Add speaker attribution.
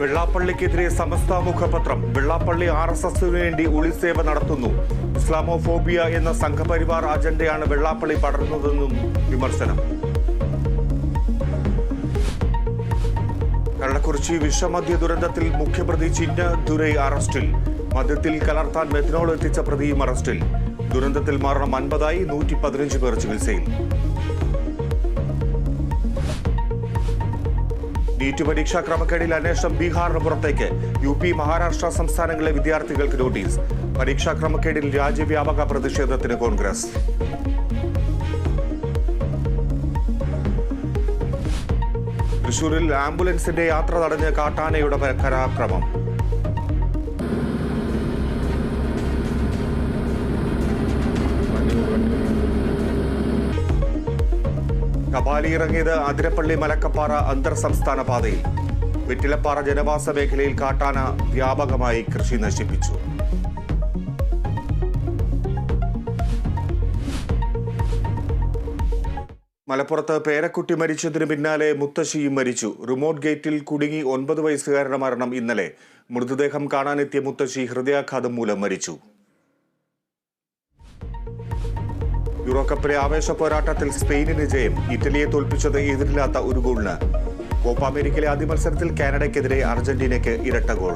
Speaker 1: വെള്ളാപ്പള്ളിക്കെതിരെ സമസ്ത മുഖപത്രം. വെള്ളാപ്പള്ളി RSSനു വേണ്ടി ഒളിസേവ നടത്തുന്നു. ഇസ്ലാമോഫോബിയ എന്ന സംഘപരിവാർ അജണ്ടയാണ് വെള്ളാപ്പള്ളി പടർന്നതെന്നും വിമർശനം. കള്ളക്കുറിച്ചി വിഷമദ്യ ദുരന്തത്തിൽ മുഖ്യപ്രതി ചിന്നദുരൈ അറസ്റ്റിൽ. മദ്യത്തിൽ കലർത്താൻ മെഥനോൾ എത്തിച്ച പ്രതിയും അറസ്റ്റിൽ. ദുരന്തത്തിൽ മരണം 50ആയി, 115 പേർ ചികിത്സയിൽ. നീറ്റ് പരീക്ഷാ ക്രമക്കേടിൽ അന്വേഷണം ബീഹാറിന് പുറത്തേക്ക്. UP, മഹാരാഷ്ട്ര സംസ്ഥാനങ്ങളിലെ വിദ്യാർത്ഥികൾക്ക് നോട്ടീസ്. പരീക്ഷാ ക്രമക്കേടിൽ രാജ്യവ്യാപക പ്രതിഷേധത്തിന് കോൺഗ്രസ്. തൃശൂരിൽ ആംബുലൻസിന്റെ യാത്ര തടഞ്ഞ് കാട്ടാനയുടെ പരാക്രമം. കപാലി ഇറങ്ങിയത് അതിരപ്പള്ളി മലക്കപ്പാറ അന്തർ സംസ്ഥാന പാതയിൽ. വെറ്റിലപ്പാറ ജനവാസ മേഖലയിൽ കാട്ടാന വ്യാപകമായി കൃഷി നശിപ്പിച്ചു. മലപ്പുറത്ത് പേരക്കുട്ടി മരിച്ചതിന് പിന്നാലെ മുത്തശ്ശിയും മരിച്ചു. റിമോട്ട് ഗേറ്റിൽ കുടുങ്ങി 9 വയസ്സുകാരുടെ മരണം ഇന്നലെ. മൃതദേഹം കാണാനെത്തിയ മുത്തശ്ശി ഹൃദയാഘാതം മൂലം മരിച്ചു. യൂറോ കപ്പിലെ ആവേശ പോരാട്ടത്തിൽ സ്പെയിനിന് ജയം. ഇറ്റലിയെ തോൽപ്പിച്ചത് എതിരില്ലാത്ത 1 ഗോളിന്. കോപ്പ അമേരിക്കയിലെ ആദ്യ മത്സരത്തിൽ കാനഡയ്ക്കെതിരെ അർജന്റീനയ്ക്ക് ഇരട്ട ഗോൾ.